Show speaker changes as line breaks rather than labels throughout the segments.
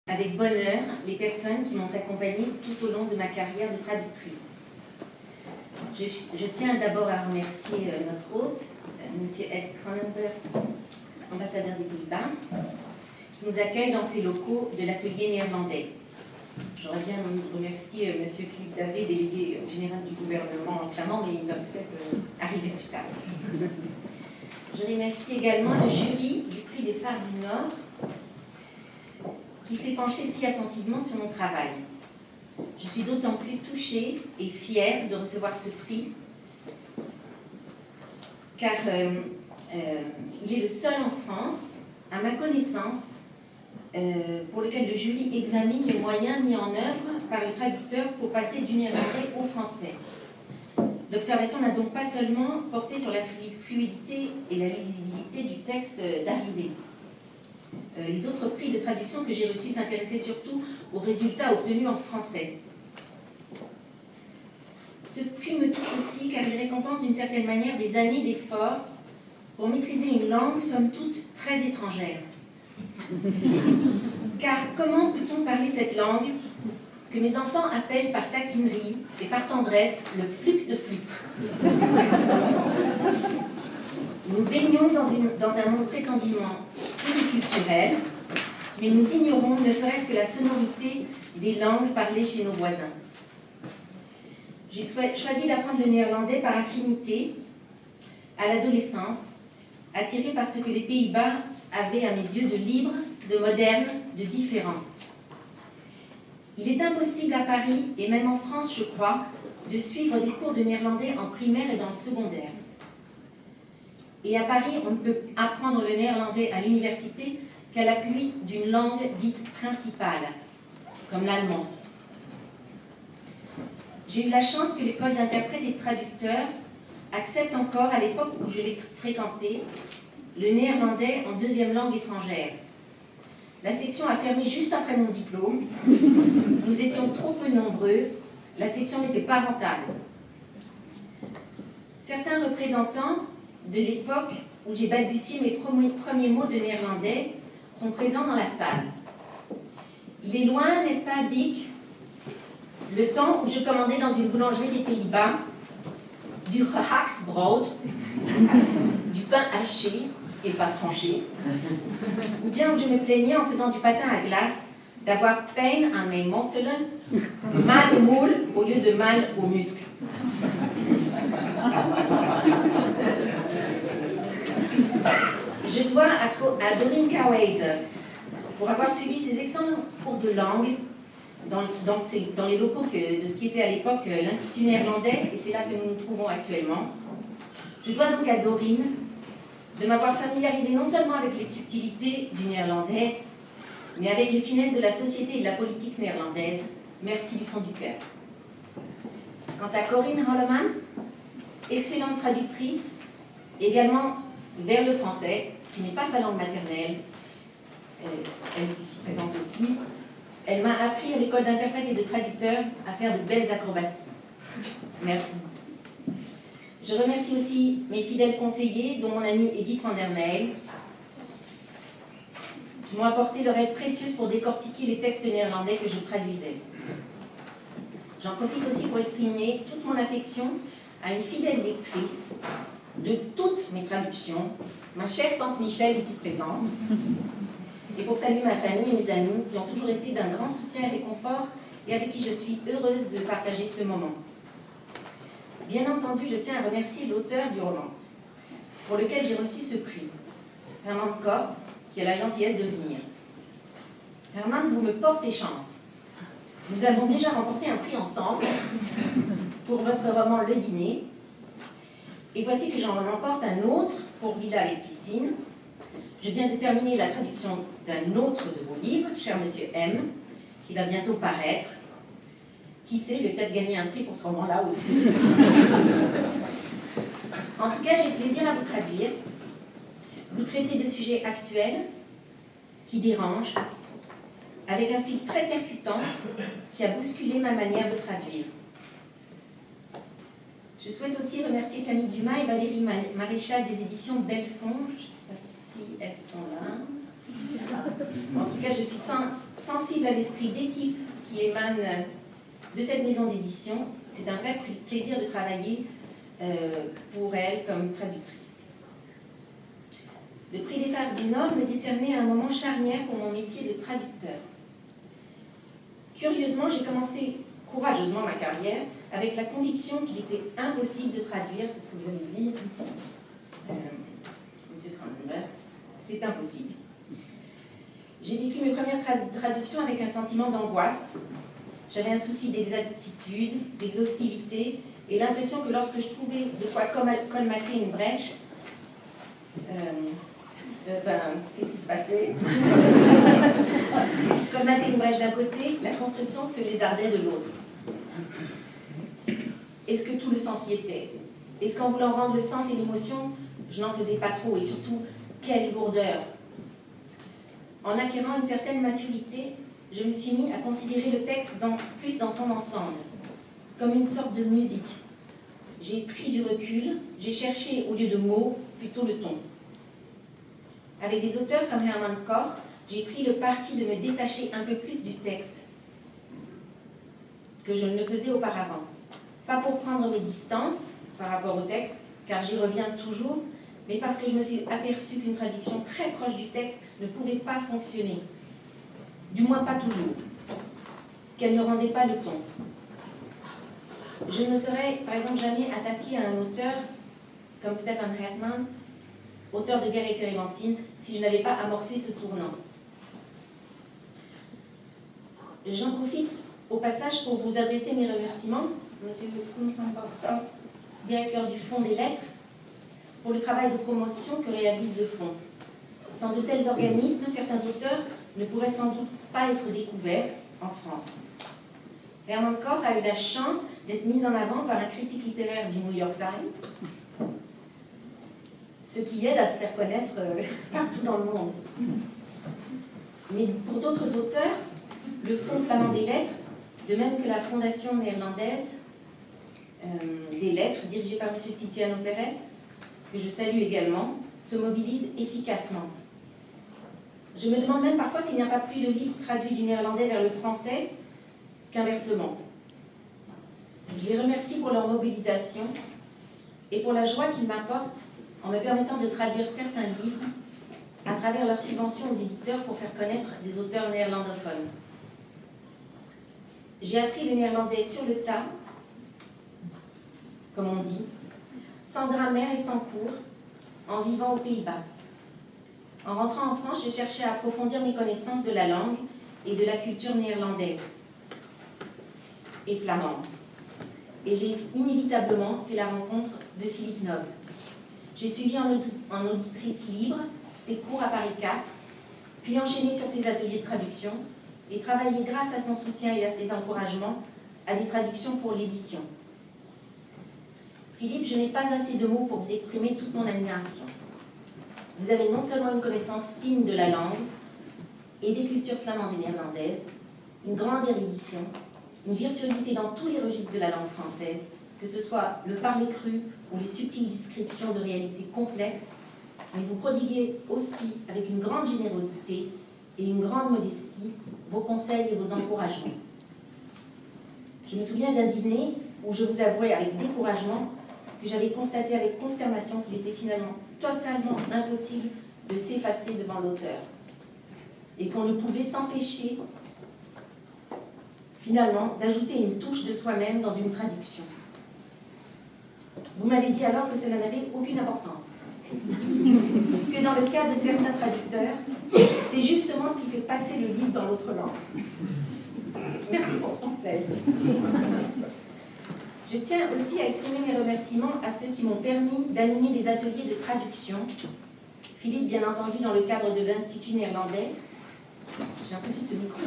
avec bonheur les personnes qui m'ont accompagnée tout au long de ma carrière de traductrice. Je tiens d'abord à remercier notre hôte, M. Ed Cronenberg, ambassadeur des Pays-Bas, qui nous accueille dans ses locaux de l'atelier néerlandais. J'aurais bien remercié M. Philippe Davé, délégué général du gouvernement flamand, mais il va peut-être arriver plus tard. Je remercie également le jury du prix des Phares du Nord, qui s'est penché si attentivement sur mon travail. Je suis d'autant plus touchée et fière de recevoir ce prix, car il est le seul en France, à ma connaissance, pour lequel le jury examine les moyens mis en œuvre par le traducteur pour passer du néerlandais au français. L'observation n'a donc pas seulement porté sur la fluidité et la lisibilité du texte d'arrivée. Les autres prix de traduction que j'ai reçus s'intéressaient surtout aux résultats obtenus en français. Ce prix me touche aussi car il récompense d'une certaine manière des années d'efforts pour maîtriser une langue, somme toute, très étrangère. Car comment peut-on parler cette langue que mes enfants appellent par taquinerie et par tendresse le fluc de fluc? Nous baignons dans un monde prétendument pluriculturel, mais nous ignorons ne serait-ce que la sonorité des langues parlées chez nos voisins. J'ai choisi d'apprendre le néerlandais par affinité, à l'adolescence, attirée par ce que les Pays-Bas avaient à mes yeux de libre, de moderne, de différent. Il est impossible à Paris, et même en France, je crois, de suivre des cours de néerlandais en primaire et dans le secondaire. Et à Paris, on ne peut apprendre le néerlandais à l'université qu'à l'appui d'une langue dite principale, comme l'allemand. J'ai eu la chance que l'école d'interprètes et de traducteurs accepte encore, à l'époque où je l'ai fréquenté, le néerlandais en deuxième langue étrangère. La section a fermé juste après mon diplôme. Nous étions trop peu nombreux. La section n'était pas rentable. Certains représentants de l'époque où j'ai balbutié mes premiers mots de néerlandais sont présents dans la salle. Il est loin, n'est-ce pas, Dick, le temps où je commandais dans une boulangerie des Pays-Bas du gehakt brood, du pain haché et pas tranché, ou bien où je me plaignais en faisant du patin à glace d'avoir peine à mes mosselen, mal au moule au lieu de mal aux muscles. Je dois à Doreen Kaweiser pour avoir suivi ses excellents cours de langue dans les locaux de ce qui était à l'époque l'Institut néerlandais, et c'est là que nous nous trouvons actuellement. Je dois donc à Doreen de m'avoir familiarisé non seulement avec les subtilités du néerlandais, mais avec les finesses de la société et de la politique néerlandaise. Merci du fond du cœur. Quant à Corinne Holleman, excellente traductrice, également vers le français, qui n'est pas sa langue maternelle, elle est ici présente aussi. Elle m'a appris à l'école d'interprète et de traducteur à faire de belles acrobaties. Merci. Je remercie aussi mes fidèles conseillers, dont mon amie Edith van der Meyl, qui m'ont apporté leur aide précieuse pour décortiquer les textes néerlandais que je traduisais. J'en profite aussi pour exprimer toute mon affection à une fidèle lectrice de toutes mes traductions, ma chère tante Michel ici présente, et pour saluer ma famille et mes amis qui ont toujours été d'un grand soutien et réconfort et avec qui je suis heureuse de partager ce moment. Bien entendu, je tiens à remercier l'auteur du roman, pour lequel j'ai reçu ce prix, Herman Koch, qui a la gentillesse de venir. Herman, vous me portez chance. Nous avons déjà remporté un prix ensemble pour votre roman Le Dîner, et voici que j'en remporte un autre pour Villa avec piscine. Je viens de terminer la traduction d'un autre de vos livres, cher Monsieur M, qui va bientôt paraître. Qui sait, je vais peut-être gagner un prix pour ce roman-là aussi. En tout cas, j'ai plaisir à vous traduire. Vous traitez de sujets actuels, qui dérangent, avec un style très percutant qui a bousculé ma manière de traduire. Je souhaite aussi remercier Camille Dumas et Valérie Maréchal des éditions Belfond. Je ne sais pas si elles sont là. En tout cas, je suis sensible à l'esprit d'équipe qui émane de cette maison d'édition. C'est un vrai plaisir de travailler pour elle comme traductrice. Le prix des Femmes du Nord me décernait à un moment charnière pour mon métier de traducteur. Curieusement, j'ai commencé courageusement ma carrière avec la conviction qu'il était impossible de traduire, c'est ce que vous avez dit, Monsieur Cronenberg, c'est impossible. J'ai vécu mes premières traductions avec un sentiment d'angoisse. J'avais un souci d'exactitude, d'exhaustivité, et l'impression que lorsque je trouvais de quoi colmater une brèche, qu'est-ce qui se passait? Colmater une brèche d'un côté, la construction se lézardait de l'autre. Est-ce que tout le sens y était? Est-ce qu'en voulant rendre le sens et l'émotion, je n'en faisais pas trop? Et surtout, quelle lourdeur! En acquérant une certaine maturité, je me suis mis à considérer le texte plus dans son ensemble, comme une sorte de musique. J'ai pris du recul, j'ai cherché au lieu de mots, plutôt le ton. Avec des auteurs comme Hermann Koch, j'ai pris le parti de me détacher un peu plus du texte que je ne le faisais auparavant. Pas pour prendre mes distances par rapport au texte, car j'y reviens toujours, mais parce que je me suis aperçue qu'une traduction très proche du texte ne pouvait pas fonctionner. Du moins pas toujours. Qu'elle ne rendait pas le ton. Je ne serais, par exemple, jamais attaquée à un auteur comme Stefan Hetman, auteur de Guerre et Térébenthine, si je n'avais pas amorcé ce tournant. J'en profite au passage pour vous adresser mes remerciements, Monsieur Kuhn-Baxter, directeur du Fonds des Lettres, pour le travail de promotion que réalise le Fonds. Sans de tels organismes, certains auteurs ne pourraient sans doute pas être découverts en France. Hermann Koch a eu la chance d'être mis en avant par un critique littéraire du New York Times, ce qui aide à se faire connaître partout dans le monde. Mais pour d'autres auteurs, le Fonds flamand des lettres, de même que la Fondation néerlandaise des lettres, dirigée par M. Tiziano Pérez, que je salue également, se mobilise efficacement. Je me demande même parfois s'il n'y a pas plus de livres traduits du néerlandais vers le français qu'inversement. Je les remercie pour leur mobilisation et pour la joie qu'ils m'apportent en me permettant de traduire certains livres à travers leurs subventions aux éditeurs pour faire connaître des auteurs néerlandophones. J'ai appris le néerlandais sur le tas, comme on dit, sans grammaire et sans cours, en vivant aux Pays-Bas. En rentrant en France, j'ai cherché à approfondir mes connaissances de la langue et de la culture néerlandaise et flamande. Et j'ai inévitablement fait la rencontre de Philippe Noble. J'ai suivi en auditrice libre ses cours à Paris 4, puis enchaîné sur ses ateliers de traduction et travaillé grâce à son soutien et à ses encouragements à des traductions pour l'édition. Philippe, je n'ai pas assez de mots pour vous exprimer toute mon admiration. Vous avez non seulement une connaissance fine de la langue et des cultures flamandes et néerlandaises, une grande érudition, une virtuosité dans tous les registres de la langue française, que ce soit le parler cru ou les subtiles descriptions de réalités complexes, mais vous prodiguez aussi, avec une grande générosité et une grande modestie, vos conseils et vos encouragements. Je me souviens d'un dîner où je vous avouais avec découragement que j'avais constaté avec consternation qu'il était finalement totalement impossible de s'effacer devant l'auteur et qu'on ne pouvait s'empêcher finalement d'ajouter une touche de soi-même dans une traduction. Vous m'avez dit alors que cela n'avait aucune importance, que dans le cas de certains traducteurs, c'est justement ce qui fait passer le livre dans l'autre langue. Merci pour ce conseil. Je tiens aussi à exprimer mes remerciements à ceux qui m'ont permis d'animer des ateliers de traduction. Philippe, bien entendu, dans le cadre de l'Institut néerlandais. J'ai l'impression que ce micro.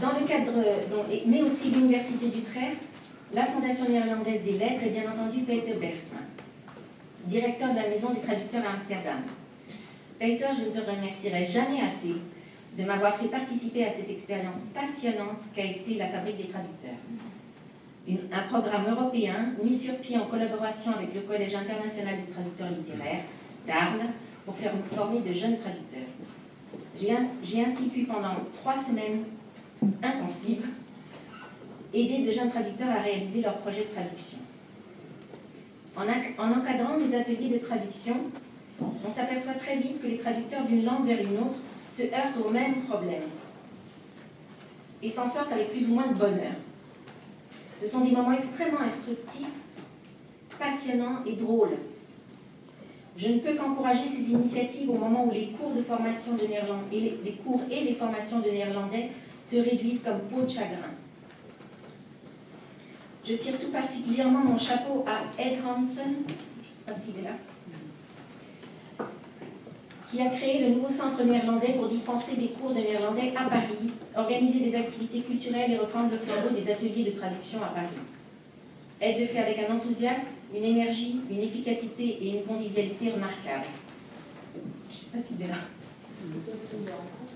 Dans le cadre, mais aussi l'Université d'Utrecht, la Fondation néerlandaise des lettres et bien entendu Peter Bergsman, directeur de la Maison des traducteurs à Amsterdam. Peter, je ne te remercierai jamais assez de m'avoir fait participer à cette expérience passionnante qu'a été la Fabrique des traducteurs. Un programme européen mis sur pied en collaboration avec le Collège international des traducteurs littéraires d'Arles pour faire former de jeunes traducteurs. J'ai ainsi pu, pendant 3 semaines intensives, aider de jeunes traducteurs à réaliser leur projet de traduction. En encadrant des ateliers de traduction, on s'aperçoit très vite que les traducteurs d'une langue vers une autre se heurtent aux mêmes problèmes et s'en sortent avec plus ou moins de bonheur. Ce sont des moments extrêmement instructifs, passionnants et drôles. Je ne peux qu'encourager ces initiatives au moment où les cours de formation de néerlandais, les cours et les formations de néerlandais se réduisent comme peau de chagrin. Je tire tout particulièrement mon chapeau à Ed Hansen, je ne sais pas s'il est là, qui a créé le nouveau centre néerlandais pour dispenser des cours de néerlandais à Paris, organiser des activités culturelles et reprendre le flambeau des ateliers de traduction à Paris. Ed le fait avec un enthousiasme, une énergie, une efficacité et une convivialité remarquables. Je ne sais pas s'il est là.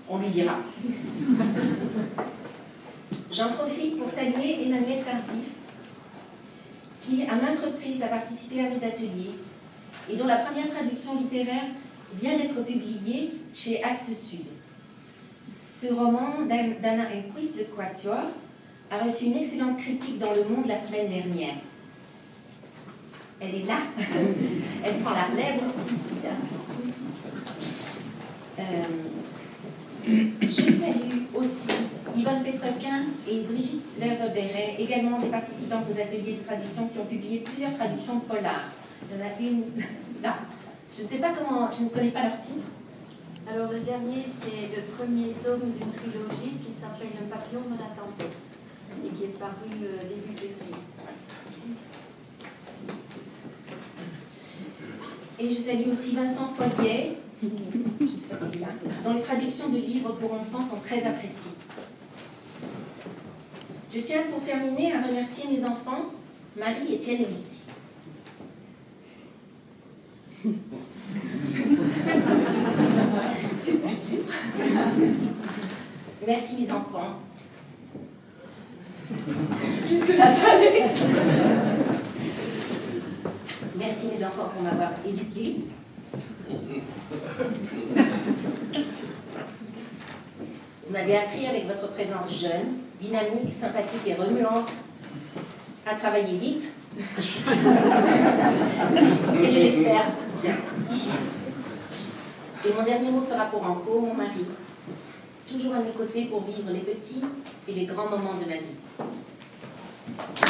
On lui dira. J'en profite pour saluer Emmanuel Cardiff, qui à maintes reprises a participé à mes ateliers et dont la première traduction littéraire vient d'être publiée chez Actes Sud. Ce roman d'Anna Enquist, Le Quatuor, a reçu une excellente critique dans Le Monde la semaine dernière. Elle est là, elle prend la relève aussi, c'est bien. Je salue aussi Yvonne Petrequin et Brigitte Sverver-Béret, également des participantes aux ateliers de traduction qui ont publié plusieurs traductions de polar. Il y en a une là. Je ne sais pas comment, je ne connais pas leur titre.
Alors le dernier, c'est le premier tome d'une trilogie qui s'appelle Un papillon dans la tempête et qui est paru début février.
Et je salue aussi Vincent Folliet, je ne sais pas s'il est là, dont les traductions de livres pour enfants sont très appréciées. Je tiens pour terminer à remercier mes enfants, Marie, Étienne et Lucie. C'est pas dur. Merci mes enfants. Jusque-là, ça allait. Merci mes enfants pour m'avoir éduquée. Vous m'avez appris avec votre présence jeune, dynamique, sympathique et remuante à travailler vite. Et je l'espère bien. Et mon dernier mot sera pour Anko, mon mari, toujours à mes côtés pour vivre les petits et les grands moments de ma vie.